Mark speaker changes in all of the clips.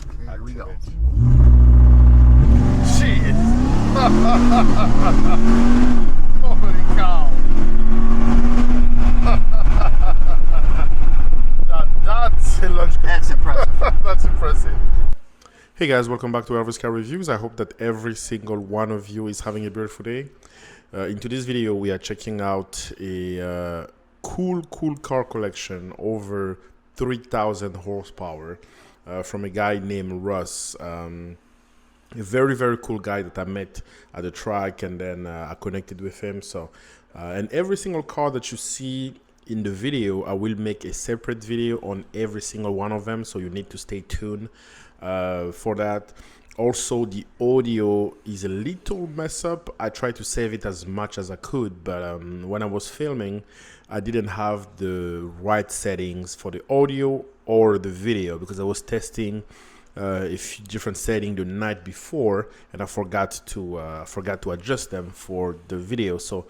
Speaker 1: Okay, here we go.
Speaker 2: Shit! Holy cow! That's a launch.
Speaker 1: That's impressive.
Speaker 2: That's impressive. Hey guys, welcome back to Russ Car Reviews. I hope that every single one of you is having a beautiful day. In today's video, we are checking out a cool car collection over 3,000 horsepower from a guy named Russ. A very cool guy that I met at the track, and then I connected with him. So, and every single car that you see in the video, I will make a separate video on every single one of them. So you need to stay tuned for that. Also, the audio is a little mess up. I tried to save it as much as I could, but when I was filming, I didn't have the right settings for the audio or the video because I was testing a few different settings the night before, and I forgot to adjust them for the video. So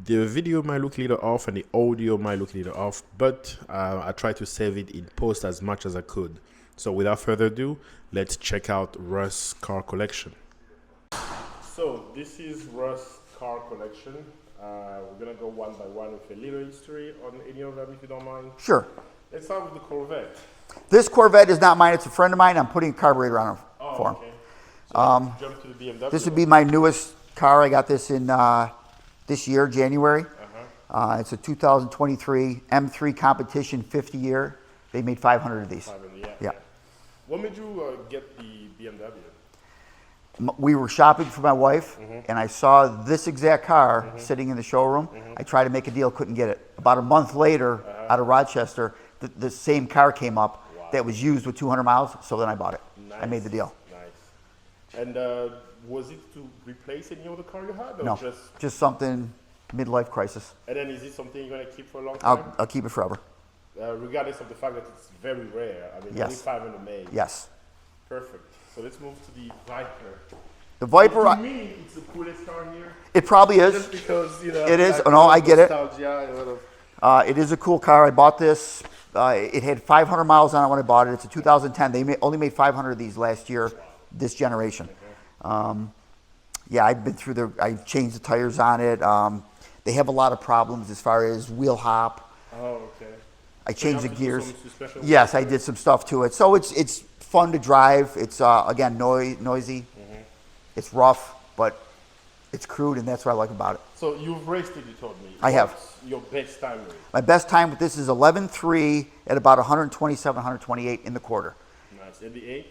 Speaker 2: the video might look a little off and the audio might look a little off, but I tried to save it in post as much as I could. So without further ado, let's check out Russ car collection. So this is Russ car collection. We're gonna go one by one with a little history on any of them if you don't mind.
Speaker 1: Sure.
Speaker 2: Let's start with the Corvette.
Speaker 1: This Corvette is not mine, it's a friend of mine. I'm putting a carburetor on it for him.
Speaker 2: Okay. So jump to the BMW.
Speaker 1: This would be my newest car. I got this in this year, January. It's a 2023 M3 competition 50 year. They made 500 of these.
Speaker 2: 500,
Speaker 1: Yeah.
Speaker 2: What made you get the BMW?
Speaker 1: We were shopping for my wife, and I saw this exact car sitting in the showroom. I tried to make a deal, couldn't get it. About a month later, out of Rochester, the same car came up that was used with 200 miles, so then I bought it.
Speaker 2: Nice.
Speaker 1: I made the deal.
Speaker 2: Nice. And was it to replace any other car you had? Or
Speaker 1: No, just something midlife crisis.
Speaker 2: And then is it something you're going to keep for a long time?
Speaker 1: I'll keep it forever.
Speaker 2: Regardless of the fact that it's very rare. I mean,
Speaker 1: Yes.
Speaker 2: only 500 made.
Speaker 1: Yes.
Speaker 2: Perfect. So let's move to the Viper.
Speaker 1: The Viper,
Speaker 2: To me, it's the coolest car here.
Speaker 1: it probably is.
Speaker 2: Just because, you know.
Speaker 1: It is.
Speaker 2: like,
Speaker 1: Oh, no, I get it.
Speaker 2: nostalgia and a lot of-
Speaker 1: It is a cool car. I bought this. It had 500 miles on it when I bought it. It's a 2010. They only made 500 of these last year, this generation. Yeah, I've been through I changed the tires on it. They have a lot of problems as far as wheel hop.
Speaker 2: Oh, okay.
Speaker 1: I changed the
Speaker 2: you have to do
Speaker 1: gears.
Speaker 2: some special
Speaker 1: Yes, I
Speaker 2: work?
Speaker 1: did some stuff to it. So it's fun to drive. It's again noisy. It's rough, but it's crude, and that's what I like about it.
Speaker 2: So you've raced it, you told me.
Speaker 1: I have.
Speaker 2: What's your best time race?
Speaker 1: My best time with this is 11.3 at about 127, 128 in the quarter.
Speaker 2: Nice. And the 8?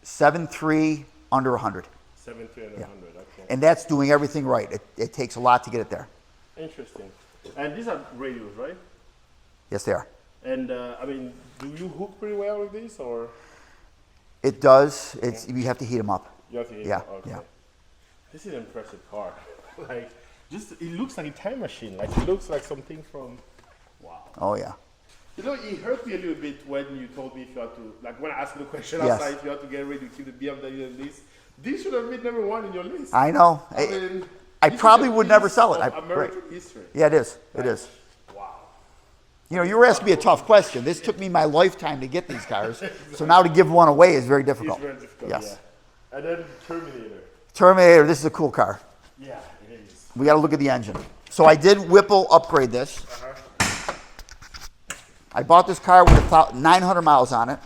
Speaker 1: 7.3 under 100.
Speaker 2: 7.3 and 100. Okay.
Speaker 1: And that's doing everything right. It takes a lot to get it there.
Speaker 2: Interesting. And these are radios, right?
Speaker 1: Yes, they are.
Speaker 2: And I mean, do you hook pretty well with these, or
Speaker 1: It does. You have to heat them up.
Speaker 2: you have to?
Speaker 1: Yeah,
Speaker 2: Okay.
Speaker 1: yeah.
Speaker 2: This is an impressive car. Like, just it looks like a time machine. Like it looks like something from. Wow.
Speaker 1: Oh yeah.
Speaker 2: You know, it hurt me a little bit when you told me if you had to, like when I asked you the question
Speaker 1: Yes.
Speaker 2: outside, if you had to get ready to keep the BMW and this. This should have been number one in your list.
Speaker 1: I know.
Speaker 2: I mean,
Speaker 1: I
Speaker 2: this is
Speaker 1: probably
Speaker 2: a
Speaker 1: would never
Speaker 2: piece
Speaker 1: sell it.
Speaker 2: of American history.
Speaker 1: Yeah, it is. It is.
Speaker 2: Wow.
Speaker 1: You know, you were asking me a tough question. This took me my lifetime to get these cars. So now to give one away is very difficult.
Speaker 2: It's very difficult.
Speaker 1: Yes.
Speaker 2: Yeah. And then Terminator.
Speaker 1: Terminator, this is a cool car.
Speaker 2: Yeah, it is.
Speaker 1: We got to look at the engine. So I did Whipple upgrade this. I bought this car with 900 miles on it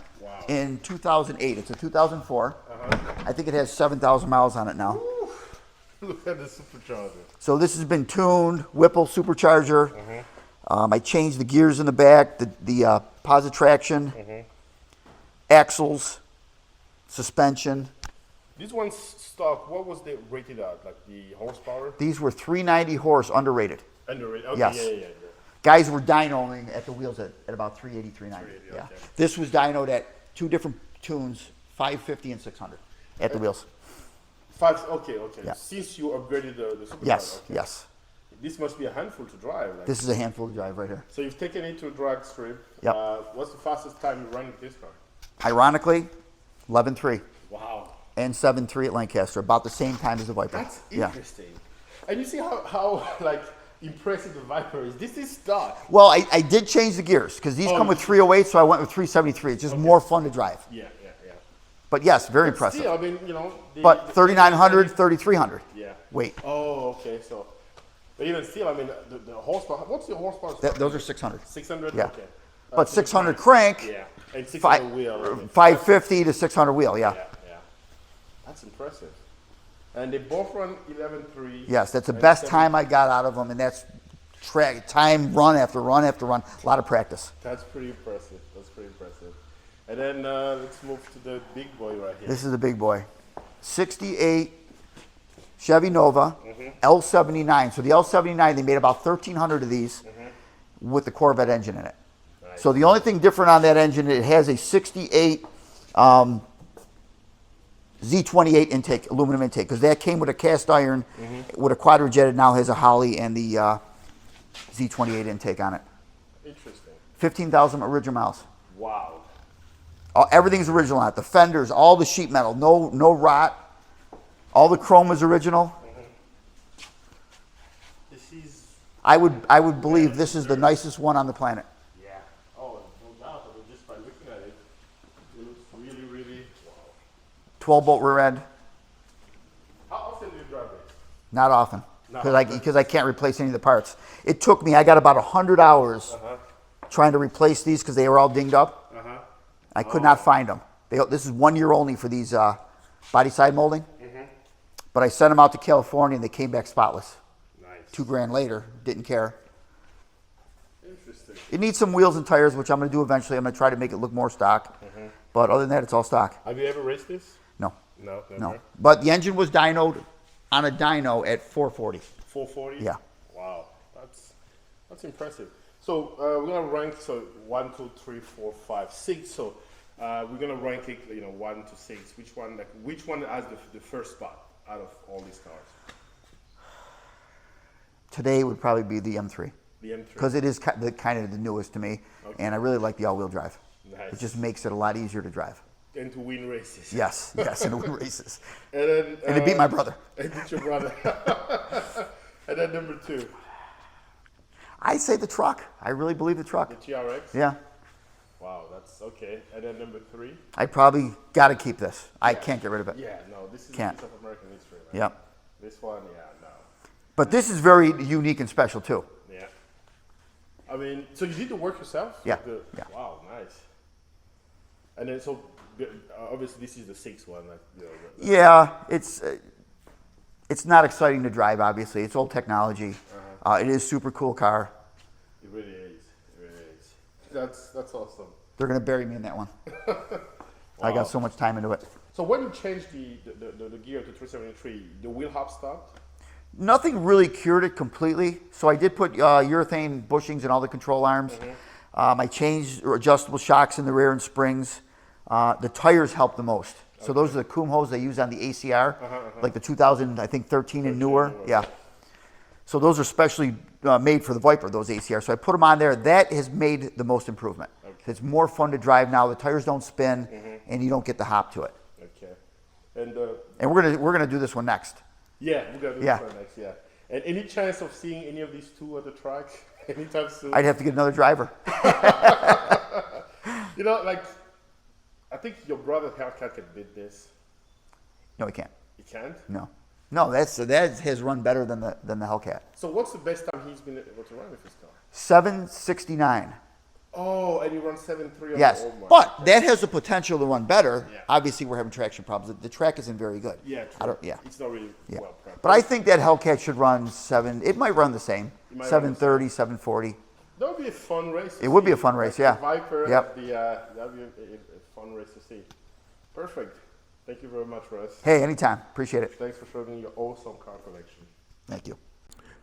Speaker 1: in 2008. It's a 2004. I think it has 7,000 miles on it now.
Speaker 2: Ooh, look at the supercharger.
Speaker 1: So this has been tuned, Whipple supercharger. I changed the gears in the back, the positive traction, axles, suspension.
Speaker 2: This one's stock. What was they rated at? Like the horsepower?
Speaker 1: These were 390 horse, underrated.
Speaker 2: Underrated. Okay,
Speaker 1: Yes.
Speaker 2: yeah.
Speaker 1: Guys were dynoing at the wheels at about 380, 390.
Speaker 2: 380,
Speaker 1: Yeah.
Speaker 2: okay.
Speaker 1: This was dynoed at two different tunes, 550 and 600 at the wheels.
Speaker 2: Okay.
Speaker 1: Yeah.
Speaker 2: Since you upgraded the supercharger.
Speaker 1: Yes,
Speaker 2: Okay.
Speaker 1: yes.
Speaker 2: This must be a handful to drive. Like.
Speaker 1: This is a handful to drive right here.
Speaker 2: So you've taken it to a drag strip.
Speaker 1: Yep.
Speaker 2: What's the fastest time you run with this car?
Speaker 1: Ironically, 11.3
Speaker 2: Wow.
Speaker 1: and 7.3 at Lancaster, about the same time as the Viper.
Speaker 2: That's interesting. And you see how like impressive the Viper is. This is stock.
Speaker 1: Well, I did change the gears because these come with 308, so I went with 373. It's just more fun to drive.
Speaker 2: Yeah.
Speaker 1: But yes, very
Speaker 2: But
Speaker 1: impressive.
Speaker 2: still, I mean, you know.
Speaker 1: But 3,900, 3,300.
Speaker 2: Yeah.
Speaker 1: Weight.
Speaker 2: Oh, okay. So, but even still, I mean, the horsepower. What's the horsepower?
Speaker 1: Those are 600.
Speaker 2: 600.
Speaker 1: Yeah.
Speaker 2: Okay.
Speaker 1: But 600 crank,
Speaker 2: Yeah. And 600 wheel. I mean,
Speaker 1: 550 to 600 wheel, yeah.
Speaker 2: yeah. Yeah. That's impressive. And they both run 11.3.
Speaker 1: Yes, that's the best time I got out of them, and that's time, run after run after run, a lot of practice.
Speaker 2: That's pretty impressive. That's pretty impressive. And then let's move to the big boy right here.
Speaker 1: This is a big boy. 68 Chevy Nova, L79. So the L79, they made about 1,300 of these with the Corvette engine in it.
Speaker 2: Nice.
Speaker 1: So the only thing different on that engine, it has a 68 Z28 intake, aluminum intake, because that came with a cast iron, with a quadrijet. It now has a Holly and the Z28 intake on it.
Speaker 2: Interesting.
Speaker 1: 15,000 original miles.
Speaker 2: Wow.
Speaker 1: Everything's original on it. The fenders, all the sheet metal, no rot. All the chrome is original.
Speaker 2: This is.
Speaker 1: I would believe this is the nicest one on the planet.
Speaker 2: Yeah. Oh, no doubt. I mean, just by looking at it, it looks really, really. Wow.
Speaker 1: 12-bolt rear end.
Speaker 2: How often do you drive this?
Speaker 1: Not often,
Speaker 2: Not
Speaker 1: because I can't replace any of the parts. It took me. I got about 100 hours trying to replace these because they were all dinged up. I could not find them. This is 1 year only for these body side molding. But I sent them out to California and they came back spotless.
Speaker 2: Nice.
Speaker 1: $2,000 later, didn't care.
Speaker 2: Interesting.
Speaker 1: It needs some wheels and tires, which I'm going to do eventually. I'm going to try to make it look more stock. But other than that, it's all stock.
Speaker 2: Have you ever raced this?
Speaker 1: No,
Speaker 2: No, never.
Speaker 1: no. But the engine was dynoed on a dyno at 440.
Speaker 2: 440?
Speaker 1: Yeah.
Speaker 2: Wow, that's impressive. So we're gonna rank 1, 2, 3, 4, 5, 6. So we're gonna rank it, 1 to 6. Which one has the first spot out of all these cars?
Speaker 1: Today would probably be the M3.
Speaker 2: The M3.
Speaker 1: Because it is kind of the newest to me, and I really like the all-wheel drive.
Speaker 2: Nice.
Speaker 1: It just makes it a lot easier to drive.
Speaker 2: And to win races.
Speaker 1: Yes, and to win races.
Speaker 2: And then
Speaker 1: And to beat my brother.
Speaker 2: And beat your brother. And then number 2.
Speaker 1: I say the truck. I really believe the truck.
Speaker 2: The TRX.
Speaker 1: Yeah.
Speaker 2: Wow, that's okay. And then number 3.
Speaker 1: I probably got to keep this. I can't get rid of it.
Speaker 2: Yeah, no, this is
Speaker 1: Can't.
Speaker 2: a piece of American history, man.
Speaker 1: Yep.
Speaker 2: This one, yeah, no.
Speaker 1: But this is very unique and special too.
Speaker 2: Yeah. I mean, so you did the work yourself?
Speaker 1: Yeah,
Speaker 2: The-
Speaker 1: yeah.
Speaker 2: Wow, nice. And then obviously this is the 6th one.
Speaker 1: Yeah, it's not exciting to drive. Obviously, it's old technology. It is super cool car.
Speaker 2: It really is. It really is. That's awesome.
Speaker 1: They're gonna bury me in that one. I got so much time into it.
Speaker 2: So when you changed the gear to 373, the wheel hop stopped?
Speaker 1: Nothing really cured it completely. So I did put urethane bushings in all the control arms. I changed adjustable shocks in the rear and springs. The tires helped the most. So those are the Kumhos they use on the ACR, like the 2013 and newer. Yeah. So those are specially made for the Viper, those ACR. So I put them on there. That has made the most improvement. Okay. It's more fun to drive now. The tires don't spin, and you don't get the hop to it.
Speaker 2: Okay. And
Speaker 1: we're gonna do this one next.
Speaker 2: yeah, we're gonna do this one next. Yeah. And any chance of seeing any of these two at the track anytime soon?
Speaker 1: I'd have to get another driver.
Speaker 2: I think your brother Hellcat can beat this.
Speaker 1: No, he can't.
Speaker 2: He can't?
Speaker 1: No, that has run better than the Hellcat.
Speaker 2: So what's the best time he's been able to run with his car?
Speaker 1: 769.
Speaker 2: Oh, and he runs 7.3 on
Speaker 1: Yes,
Speaker 2: the old one.
Speaker 1: but that has the potential to run better.
Speaker 2: Yeah.
Speaker 1: Obviously, we're having traction problems. The track isn't very good.
Speaker 2: Yeah, true. It's not really well prepped.
Speaker 1: But I think that Hellcat should run 7. It might run the same.
Speaker 2: It might run
Speaker 1: 730, 740.
Speaker 2: That would be a fun race.
Speaker 1: It would be a fun race, yeah.
Speaker 2: Viper.
Speaker 1: Yep.
Speaker 2: That would be a fun race to see. Perfect. Thank you very much, Russ.
Speaker 1: Hey, anytime. Appreciate it.
Speaker 2: Thanks for showing me your awesome car collection.
Speaker 1: Thank you.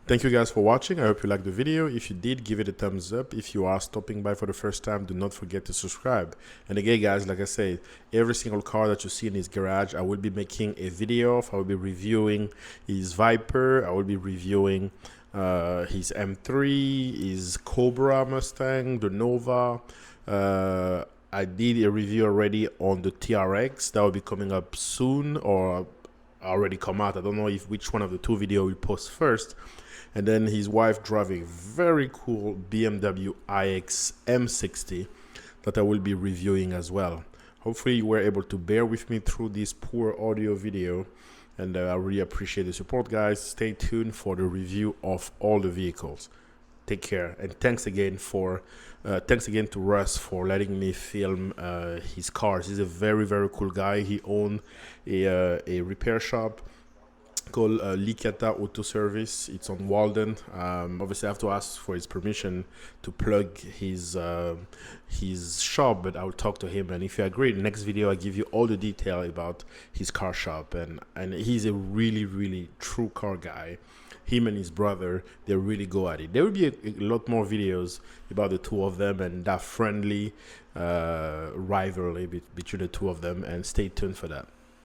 Speaker 2: Thank you guys for watching. I hope you liked the video. If you did, give it a thumbs up. If you are stopping by for the first time, do not forget to subscribe. And again, guys, like I said, every single car that you see in his garage, I will be making a video of. I will be reviewing his Viper. I will be reviewing his M3, his Cobra Mustang, the Nova. I did a review already on the TRX. That will be coming up soon, or already come out. I don't know which one of the two videos we'll post first. And then his wife driving very cool BMW iX M60 that I will be reviewing as well. Hopefully you were able to bear with me through this poor audio video, and I really appreciate the support, guys. Stay tuned for the review of all the vehicles. Take care, and thanks again to Russ for letting me film his cars. He's a very, very cool guy. He owned a repair shop called Licata Auto Service. It's on Walden. Obviously I have to ask for his permission to plug his shop, but I'll talk to him, and if you agree, in the next video I give you all the detail about his car shop, and he's a really, really true car guy. Him and his brother, they really go at it. There will be a lot more videos about the two of them and that friendly rivalry between the two of them, and stay tuned for that.